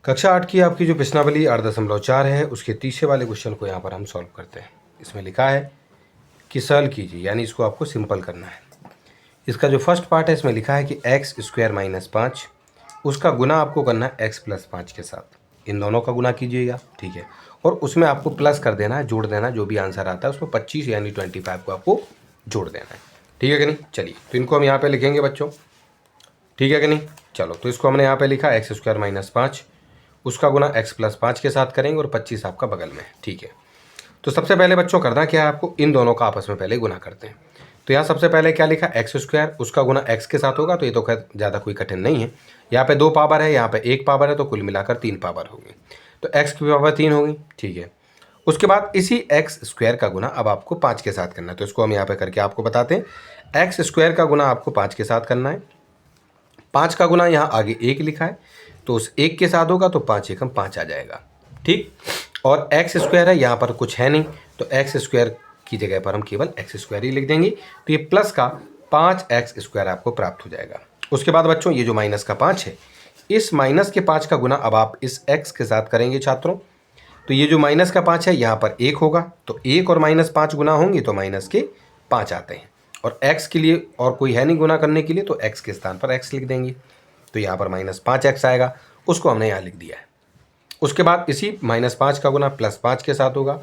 कक्षा 8 की आपकी जो प्रश्नावली 8.4 है उसके तीसरे वाले क्वेश्चन को यहाँ पर हम सॉल्व करते हैं। इसमें लिखा है कि सरल कीजिए, यानी इसको आपको सिंपल करना है। इसका जो फर्स्ट पार्ट है इसमें लिखा है कि एक्स स्क्वायर माइनस 5 उसका गुना आपको करना है एक्स प्लस 5 के साथ। इन दोनों का गुना कीजिएगा, ठीक है, और उसमें आपको प्लस कर देना है, जोड़ देना है, जो भी आंसर आता है उसमें 25 यानी 25 को आपको जोड़ देना है, ठीक है कि नहीं। चलिए तो इनको हम यहाँ पे लिखेंगे बच्चों, ठीक है कि नहीं। चलो तो इसको हमने यहाँ पे लिखा एक्स स्क्वायर माइनस 5 उसका गुना एक्स प्लस 5 के साथ करेंगे और 25 आपका बगल में है, ठीक है। तो सबसे पहले बच्चों करना क्या है आपको, इन दोनों का आपस में पहले गुना करते हैं। तो यहाँ सबसे पहले क्या लिखा, एक्स स्क्वायर उसका गुना एक्स के साथ होगा, तो ये तो खैर ज़्यादा कोई कठिन नहीं है। यहाँ पे 2 पावर है, यहाँ पे 1 पावर है, तो कुल मिलाकर 3 पावर होगी। तो एक्स की पावर 3 होगी, ठीक है। उसके बाद इसी एक्स स्क्वायर का गुना अब आपको 5 के साथ करना है, तो इसको हम यहाँ पे करके आपको बताते हैं। एक्स स्क्वायर का गुना आपको 5 के साथ करना है। 5 का गुना यहाँ आगे 1 लिखा है, तो उस 1 के साथ होगा तो 5 एकम 5 आ जाएगा, ठीक। और एक्स स्क्वायर है, यहाँ पर कुछ है नहीं, तो एक्स स्क्वायर की जगह पर हम केवल एक्स स्क्वायर ही लिख देंगे, तो ये प्लस का 5x स्क्वायर आपको प्राप्त हो जाएगा। उसके बाद बच्चों ये जो माइनस का 5 है, इस माइनस के 5 का गुना अब आप इस x के साथ करेंगे छात्रों। तो ये जो माइनस का 5 है यहाँ पर 1 होगा, तो 1 और माइनस 5 गुना होंगे तो माइनस के 5 आते हैं, और x के लिए और कोई है नहीं गुना करने के लिए, तो x के स्थान पर x लिख देंगे, तो यहाँ पर माइनस 5x आएगा, उसको हमने यहाँ लिख दिया है। उसके बाद इसी माइनस 5 का गुना प्लस 5 के साथ होगा।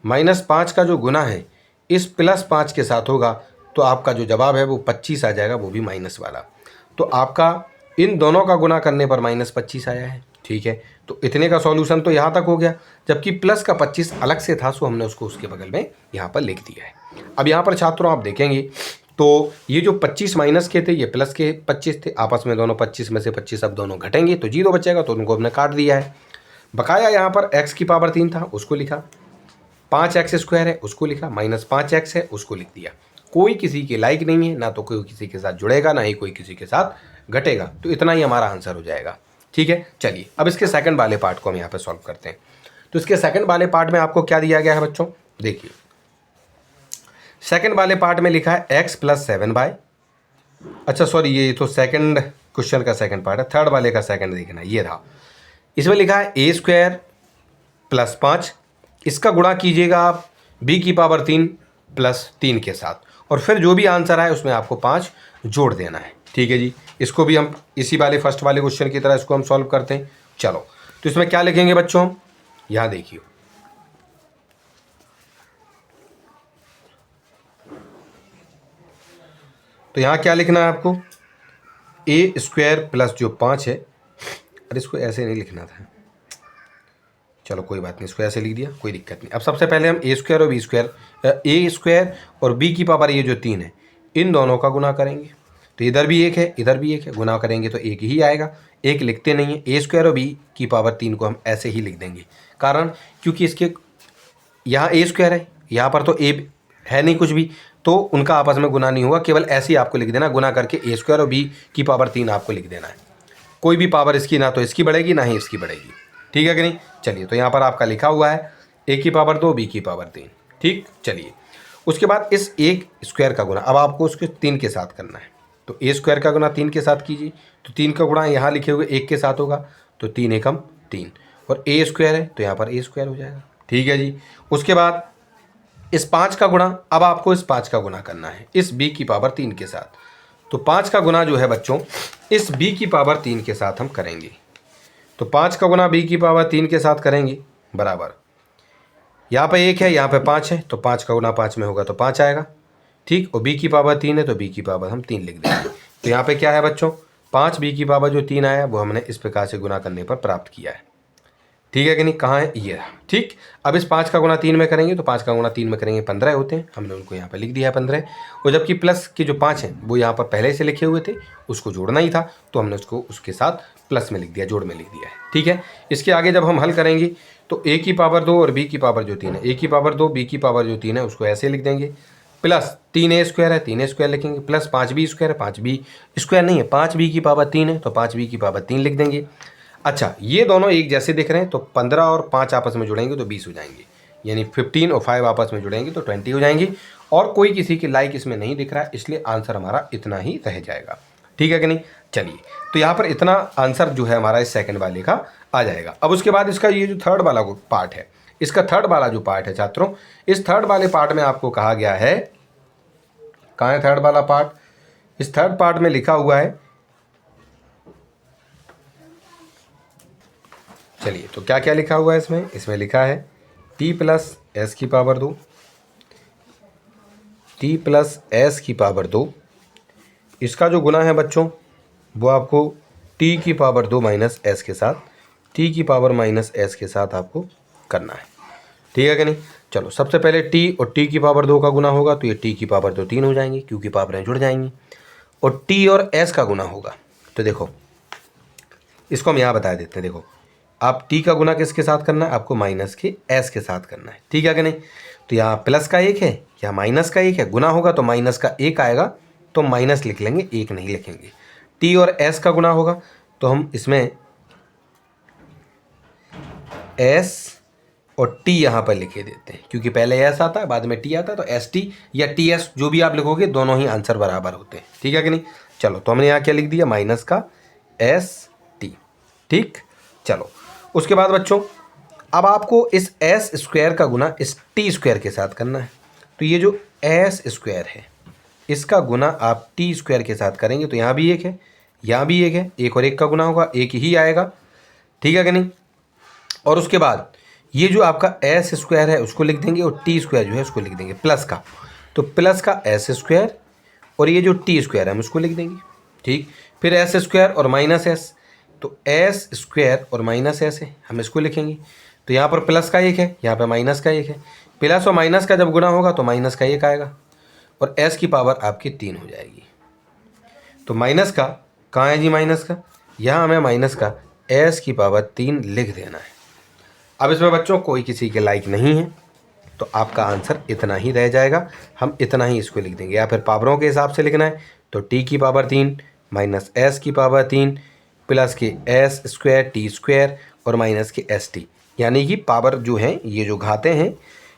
माइनस 5 का जो गुना है इस प्लस 5 के साथ होगा, तो आपका जो जवाब है वो 25 आ जाएगा, वो भी माइनस वाला। तो आपका इन दोनों का गुना करने पर माइनस 25 आया है, ठीक है। तो इतने का सॉल्यूशन तो यहाँ तक हो गया, जबकि प्लस का 25 अलग से था, सो हमने उसको उसके बगल में यहाँ पर लिख दिया है। अब यहाँ पर छात्रों आप देखेंगे तो ये जो 25 माइनस के थे, ये प्लस के 25 थे, आपस में दोनों 25 में से 25 अब दोनों घटेंगे तो 0 बचेगा, तो उनको हमने काट दिया है। बकाया यहाँ पर x की पावर 3 था, उसको लिखा, 5x स्क्वायर है उसको लिखा, माइनस 5x है उसको लिख दिया। कोई किसी के लायक नहीं है, ना तो कोई किसी के साथ जुड़ेगा, ना ही कोई किसी के साथ घटेगा, तो इतना ही हमारा आंसर हो जाएगा, ठीक है। चलिए अब इसके सेकंड वाले पार्ट को हम यहाँ पे सॉल्व करते हैं। तो इसके सेकंड वाले पार्ट में आपको क्या दिया गया है बच्चों, देखिए सेकंड वाले पार्ट में लिखा है x प्लस 7y, अच्छा सॉरी ये तो सेकंड क्वेश्चन का सेकंड पार्ट है, थर्ड वाले का सेकंड देखना, ये रहा। इसमें लिखा है a स्क्वायर प्लस 5 इसका गुणा कीजिएगा आप b की पावर 3 प्लस 3 के साथ, और फिर जो भी आंसर आए उसमें आपको 5 जोड़ देना है, ठीक है जी। इसको भी हम इसी वाले फर्स्ट वाले क्वेश्चन की तरह इसको हम सॉल्व करते हैं। चलो तो इसमें क्या लिखेंगे बच्चों, हम यहाँ देखिए, तो यहाँ क्या लिखना है आपको, a स्क्वायर प्लस जो 5 है, अरे इसको ऐसे नहीं लिखना था, चलो कोई बात नहीं, इसको ऐसे लिख दिया, कोई दिक्कत नहीं। अब सबसे पहले हम a स्क्वायर और b स्क्वायर, a स्क्वायर और b की पावर ये जो 3 है इन दोनों का गुना करेंगे। तो इधर भी 1 है, इधर भी 1 है, गुना करेंगे तो 1 ही आएगा, 1 लिखते नहीं है। a स्क्वायर और b की पावर 3 को हम ऐसे ही लिख देंगे, कारण क्योंकि इसके यहाँ a स्क्वायर है, यहाँ पर तो a है नहीं कुछ भी, तो उनका आपस में गुना नहीं होगा, केवल ऐसे ही आपको लिख देना, गुना करके a स्क्वायर और b की पावर 3 आपको लिख देना है। कोई भी पावर इसकी ना तो इसकी बढ़ेगी ना ही इसकी बढ़ेगी, ठीक है कि नहीं। चलिए तो यहाँ पर आपका लिखा हुआ है a की पावर 2 b की पावर 3, ठीक। चलिए उसके बाद इस 1 स्क्वायर का गुना अब आपको उसके 3 के साथ करना है, तो a स्क्वायर का गुना 3 के साथ कीजिए, तो 3 का गुणा यहाँ लिखे हुए 1 के साथ होगा, तो 3 एकम 3, और a स्क्वायर है तो यहाँ पर a स्क्वायर हो जाएगा, ठीक है जी। उसके बाद इस 5 का गुणा अब आपको इस 5 का गुना करना है इस b की पावर 3 के साथ, तो 5 का गुना जो है बच्चों इस b की पावर 3 के साथ हम करेंगे, तो 5 का गुना b की पावर 3 के साथ करेंगे बराबर, यहाँ पे 1 है यहाँ पे 5 है, तो 5 का गुना 5 में होगा तो 5 आएगा, ठीक। और b की पावर 3 है तो b की पावर हम 3 लिख देंगे। तो यहाँ पे क्या है बच्चों, 5 b की पावर जो 3 आया वो हमने इस प्रकार से गुना करने पर प्राप्त किया है, ठीक है कि नहीं। कहाँ है ये, ठीक। अब इस 5 का गुणा 3 में करेंगे, तो 5 का गुणा 3 में करेंगे 15 होते हैं, हमने उनको यहाँ पर लिख दिया है 15, और जबकि प्लस के जो 5 हैं वो यहाँ पर पहले से लिखे हुए थे, उसको जोड़ना ही था, तो हमने उसको उसके साथ प्लस में लिख दिया, जोड़ में लिख दिया है, ठीक है। इसके आगे जब हम हल करेंगे तो a की पावर 2 और b की पावर जो 3 है, a की पावर 2 b की पावर जो 3 है उसको ऐसे लिख देंगे, प्लस 3a स्क्वायर है 3a स्क्वायर लिखेंगे, प्लस 5b स्क्वायर है 5b स्क्वायर नहीं है 5b की पावर 3 है, तो 5b की पावर 3 लिख देंगे। अच्छा ये दोनों एक जैसे दिख रहे हैं, तो 15 और 5 आपस में जुड़ेंगे तो 20 हो जाएंगे, यानी 15 और 5 आपस में जुड़ेंगे तो 20 हो जाएंगे, और कोई किसी के लायक इसमें नहीं दिख रहा है, इसलिए आंसर हमारा इतना ही रह जाएगा। ठीक है कि नहीं। चलिए, तो यहाँ पर इतना आंसर जो है हमारा इस सेकंड वाले का आ जाएगा। अब उसके बाद इसका ये जो थर्ड वाला पार्ट है, इसका थर्ड वाला जो पार्ट है छात्रों, इस थर्ड वाले पार्ट में आपको कहा गया है, कहाँ है थर्ड वाला पार्ट, इस थर्ड पार्ट में लिखा हुआ है, चलिए तो क्या क्या लिखा हुआ है इसमें, इसमें लिखा है t प्लस एस की पावर 2, t प्लस एस की पावर 2, इसका जो गुना है बच्चों वो आपको t की पावर 2 माइनस एस के साथ, t की पावर माइनस एस के साथ आपको करना है, ठीक है कि नहीं। चलो सबसे पहले t और t की पावर 2 का गुना होगा तो ये t की पावर 2 3 हो जाएंगी क्योंकि पावरें जुड़ जाएंगी, और t और s का गुना होगा तो देखो इसको हम यहाँ बता देते हैं। देखो आप t का गुना किसके साथ करना है, आपको माइनस के s के साथ करना है, ठीक है कि नहीं। तो यहाँ प्लस का 1 है, यहाँ माइनस का 1 है, गुना होगा तो माइनस का 1 आएगा तो माइनस लिख लेंगे, 1 नहीं लिखेंगे। t और s का गुना होगा तो हम इसमें s और t यहाँ पर लिखे देते हैं क्योंकि पहले s आता है बाद में t आता है, तो st या ts जो भी आप लिखोगे दोनों ही आंसर बराबर होते हैं, ठीक है कि नहीं। चलो तो हमने यहाँ क्या लिख दिया, माइनस का st, ठीक। चलो उसके बाद बच्चों अब आपको इस एस स्क्वायर का गुना इस टी स्क्वायर के साथ करना है, तो ये जो एस स्क्वायर है इसका गुना आप टी स्क्वायर के साथ करेंगे तो यहाँ भी 1 है, यहाँ भी 1 है, 1 और 1 का गुना होगा 1 ही आएगा, ठीक है कि नहीं। और उसके बाद ये जो आपका एस स्क्वायर है उसको लिख देंगे और टी स्क्वायर जो है उसको लिख देंगे प्लस का, तो प्लस का एस स्क्वायर और ये जो टी स्क्वायर है हम उसको लिख देंगे, ठीक। फिर एस स्क्वायर और माइनस एस, तो एस स्क्वायर और माइनस एस है हम इसको लिखेंगे, तो यहाँ पर प्लस का 1 है, यहाँ पर माइनस का 1 है, प्लस और माइनस का जब गुना होगा तो माइनस का 1 आएगा और s की पावर आपकी 3 हो जाएगी। तो माइनस का कहाँ है जी, माइनस का यहाँ हमें माइनस का s की पावर 3 लिख देना है। अब इसमें बच्चों कोई किसी के लायक नहीं है तो आपका आंसर इतना ही रह जाएगा, हम इतना ही इसको लिख देंगे, या फिर पावरों के हिसाब से लिखना है तो t की पावर 3 माइनस s की पावर 3 प्लस के s स्क्वायर टी स्क्वायर और माइनस के st, यानी कि पावर जो हैं ये जो घाते हैं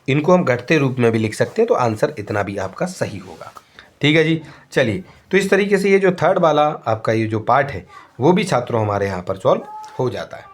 इनको हम घटते रूप में भी लिख सकते हैं, तो आंसर इतना भी आपका सही होगा, ठीक है जी। चलिए तो इस तरीके से ये जो थर्ड वाला आपका ये जो पार्ट है वो भी छात्रों हमारे यहाँ पर सॉल्व हो जाता है।